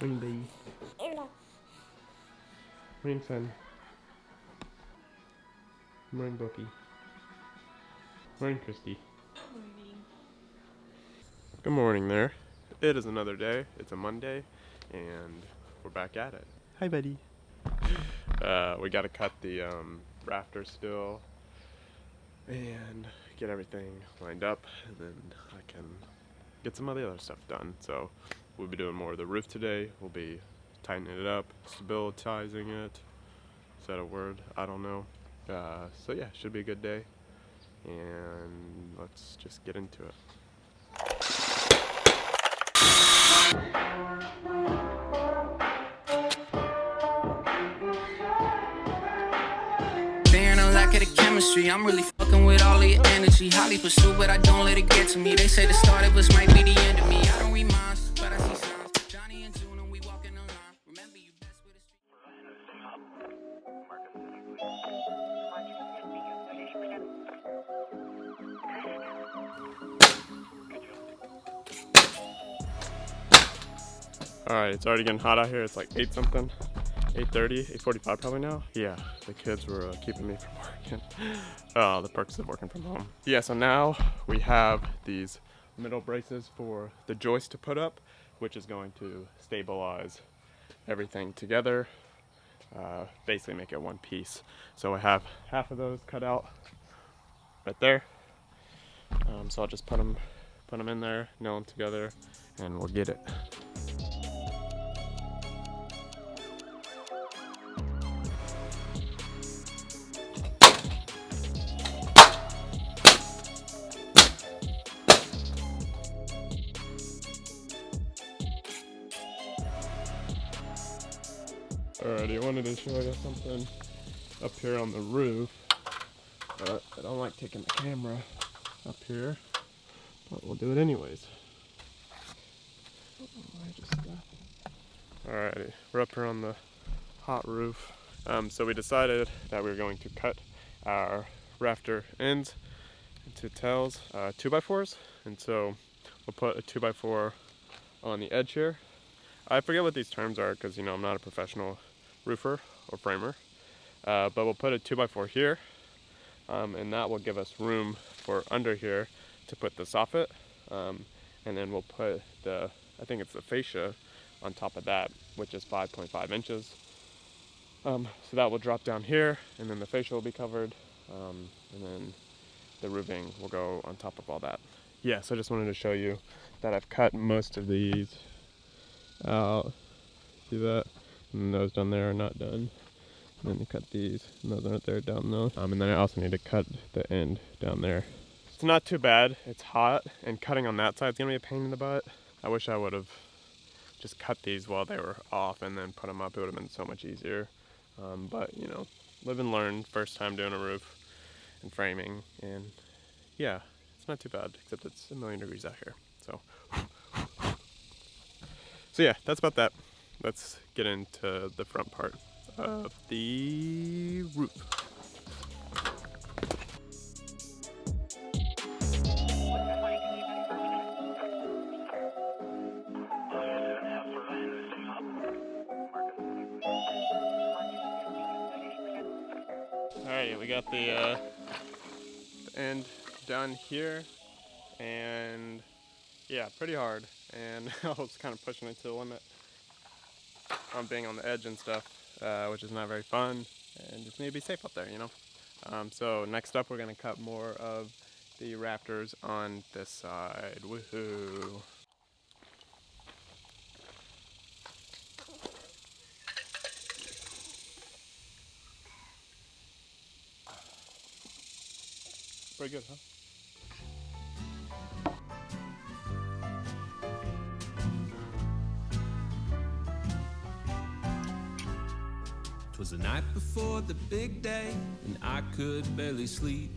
Morning, baby. Morning, son. Morning, Bookie. Morning, Christy. Morning. Good morning there. It is another day. It's a Monday, and we're back at it. Hi, buddy. We got to cut the rafter still and get everything lined up, and then I can get some of the other stuff done. So we'll be doing more of the roof today. We'll be tightening it up, stabilizing it. Is that a word? I don't know. So yeah, should be a good day, and let's just get into it. Bearing a lack of the chemistry, I'm really fucking with all of your energy. Highly pursued, but I don't let it get to me. They say the start of us might be the end of me. I don't read minds, but I see signs. Johnny and June, and we walking the line. Remember you best with a street. Alright, it's already getting hot out here. It's like 8 something. 8:30, 8:45 probably now. Yeah, the kids were keeping me from working. The perks of working from home. Yeah, so now we have these middle braces for the joist to put up, which is going to stabilize everything together, basically make it one piece. So I have half of those cut out right there. So I'll just put them in there, nail them together, and we'll get it. Alrighty, I wanted to show you something up here on the roof, but I don't like taking the camera up here, but we'll do it anyways. Alrighty, we're up here on the hot roof. So we decided that we were going to cut our rafter ends into tails, 2x4s, and so we'll put a 2x4 on the edge here. I forget what these terms are because, I'm not a professional roofer or framer, but we'll put a 2x4 here, and that will give us room for under here to put the soffit, and then we'll put I think it's the fascia on top of that, which is 5.5 inches. So that will drop down here, and then the fascia will be covered, and then the roofing will go on top of all that. Yeah, so I just wanted to show you that I've cut most of these out. See that? And those down there are not done. And then you cut these, and those aren't there down those. And then I also need to cut the end down there. It's not too bad. It's hot, and cutting on that side is gonna be a pain in the butt. I wish I would have just cut these while they were off and then put them up. It would have been so much easier. But live and learn. First time doing a roof and framing, and yeah, it's not too bad, except it's 1,000,000 degrees out here. So yeah, that's about that. Let's get into the front part of the roof. Alright, we got the end done here, and yeah, pretty hard, and I was kind of pushing it to the limit on being on the edge and stuff, which is not very fun, and just need to be safe up there, So next up, we're going to cut more of the rafters on this side. Woohoo! Pretty good, huh? 'Twas the night before the big day, and I could barely sleep.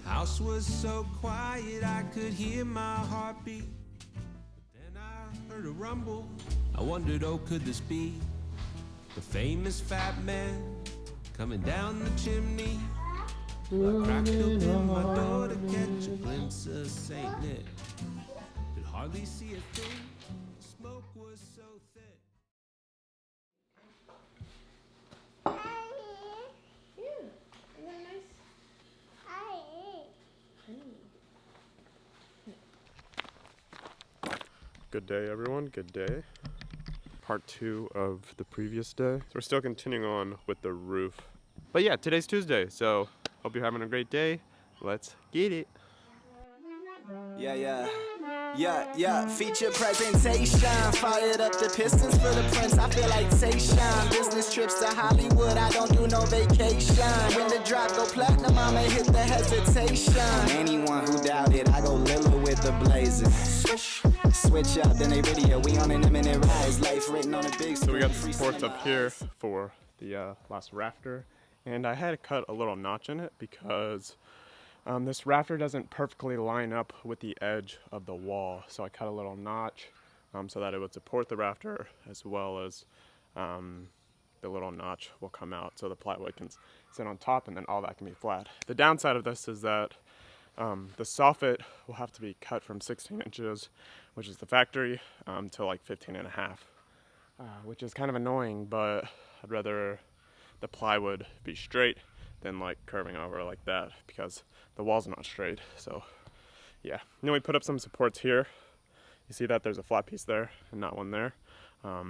House was so quiet I could hear my heartbeat. But then I heard a rumble. I wondered, oh, could this be the famous fat man coming down the chimney? I cracked open my door to catch a glimpse of Saint Nick. Could hardly see a thing. Good day, everyone. Good day. Part 2 of the previous day. So we're still continuing on with the roof. But yeah, today's Tuesday, so hope you're having a great day. Let's get it. Yeah, feature presentation. Fired up the Pistons for the Prince, I feel like Tayshaun. Business trips to Hollywood, I don't do no vacation. When the drop go platinum, I'ma hit the hesitation. On anyone who doubted, I go Lilla with the blazers. Switch up, then they radio, we on an imminent rise. Life written on a big screen. So we got the supports up here for the last rafter. And I had to cut a little notch in it because this rafter doesn't perfectly line up with the edge of the wall. So I cut a little notch so that it would support the rafter, as well as the little notch will come out so the plywood can sit on top and then all that can be flat. The downside of this is that the soffit will have to be cut from 16 inches, which is the factory, to like 15 and a half, which is kind of annoying, but I'd rather the plywood be straight than like curving over like that because the wall's not straight. So yeah, and then we put up some supports here. You see that there's a flat piece there and not one there. I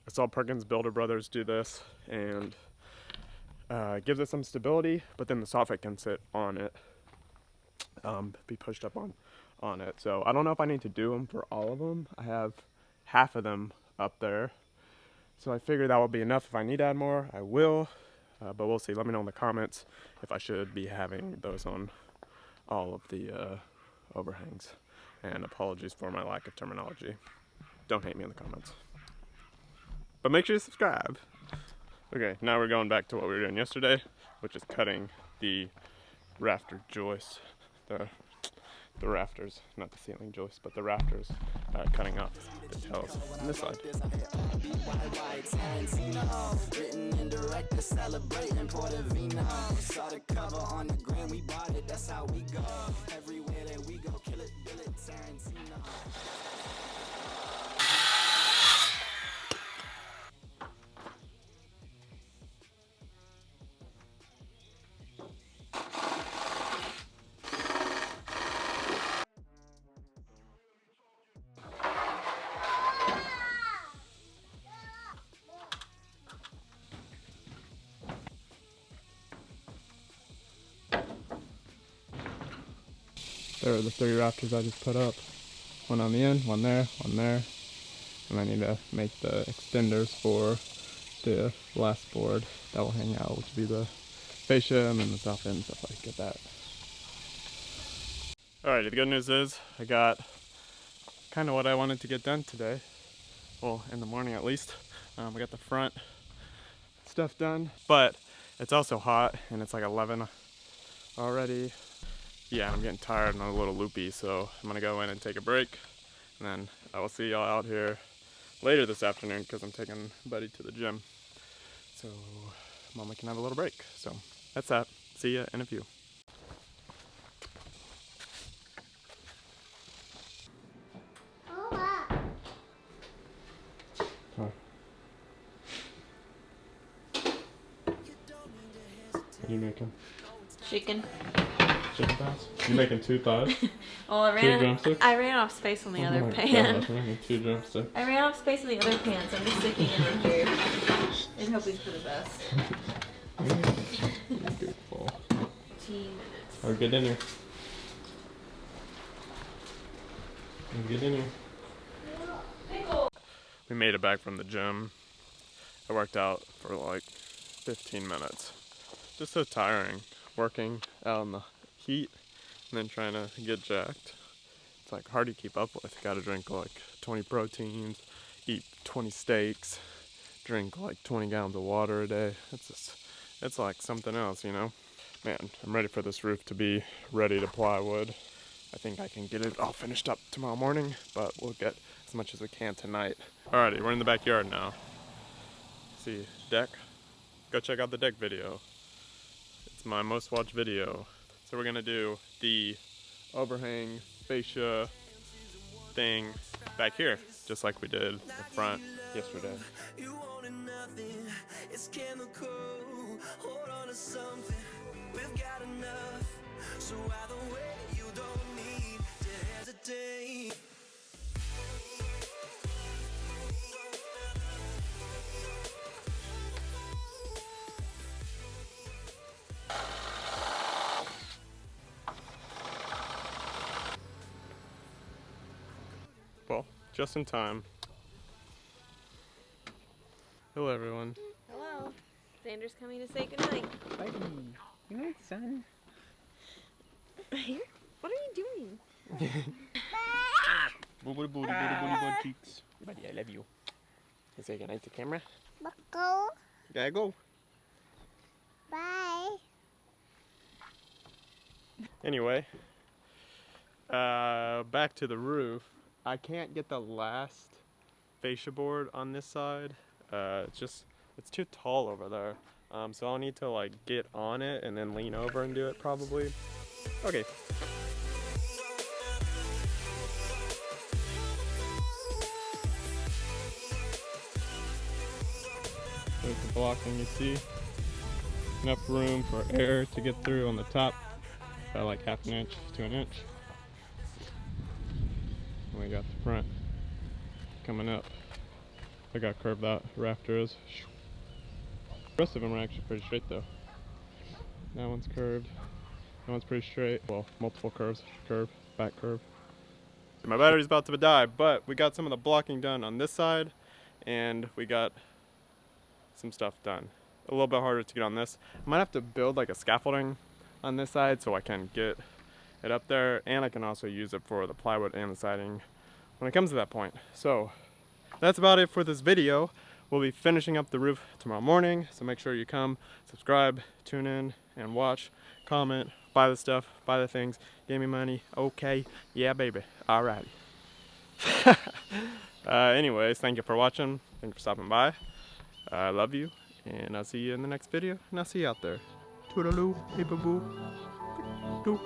saw Perkins Builder Brothers do this, and gives it some stability, but then the soffit can sit on it, be pushed up on it. So I don't know if I need to do them for all of them. I have half of them up there, so I figured that will be enough. If I need to add more, I will, but we'll see. Let me know in the comments if I should be having those on all of the overhangs, and apologies for my lack of terminology. Don't hate me in the comments, but make sure you subscribe. Okay, now we're going back to what we were doing yesterday, which is cutting the rafter joist, the rafters, not the ceiling joist, but the rafters, cutting off the tails on this side. Written and directed, celebrating Portofino. Saw the cover on the gram, we bought it, that's how we go. Everywhere that we go, kill it, bill it, Tarantino. There are the 3 rafters I just put up. One on the end, one there, and I need to make the extenders for the last board that will hang out, which will be the fascia and then the top end, stuff like that. Alright, the good news is I got kind of what I wanted to get done today. Well, in the morning at least. I got the front stuff done, but it's also hot and it's like 11 already. Yeah, I'm getting tired and a little loopy, so I'm gonna go in and take a break, and then I will see y'all out here later this afternoon because I'm taking Buddy to the gym, so Mama can have a little break. So that's that. See ya in a few. What are you making? Chicken. Chicken thighs? You're making 2 thighs? Well, I ran off space on the other pan. God, I'm making 2 drumsticks. I ran off space on the other pan, so I'm just sticking it in here and hoping for the best. Beautiful. 15 minutes. Or get in here. Get in here. We made it back from the gym. I worked out for like 15 minutes. Just so tiring. Working out in the heat and then trying to get jacked. It's like hard to keep up with. Gotta drink like 20 proteins, eat 20 steaks, drink like 20 gallons of water a day. It's like something else, you know? Man, I'm ready for this roof to be ready to plywood. I think I can get it all finished up tomorrow morning, but we'll get as much as we can tonight. Alrighty, we're in the backyard now. See, deck? Go check out the deck video. It's my most watched video. So we're gonna do the overhang fascia thing back here, just like we did the front yesterday. You wanted nothing, it's chemical. Hold on to something, we've got enough. So either way, you don't need to hesitate. just in time. Hello, everyone. Hello. Xander's coming to say goodnight. Buddy. Good night, son. What are you doing? Booty, booty, booty, booty, butt cheeks. Buddy, I love you. You say goodnight to camera? Go. Gotta go. Bye. Anyway, back to the roof. I can't get the last fascia board on this side. It's too tall over there. So I'll need to like get on it and then lean over and do it probably. Okay. There's the blocking, you see. Enough room for air to get through on the top. About like half an inch to an inch. And we got the front coming up. Look how curved that rafter is. The rest of them are actually pretty straight though. That one's curved. That one's pretty straight. Well, multiple curves. Curve, back curve. My battery's about to die, but we got some of the blocking done on this side, and we got some stuff done. A little bit harder to get on this. I might have to build like a scaffolding on this side so I can get it up there, and I can also use it for the plywood and the siding when it comes to that point. So that's about it for this video. We'll be finishing up the roof tomorrow morning, so make sure you come, subscribe, tune in, and watch, comment, buy the stuff, buy the things, give me money, okay, yeah baby, alrighty. Anyways, thank you for watching, thank you for stopping by, I love you, and I'll see you in the next video, and I'll see you out there. Toodaloo, hey boo boo, doo.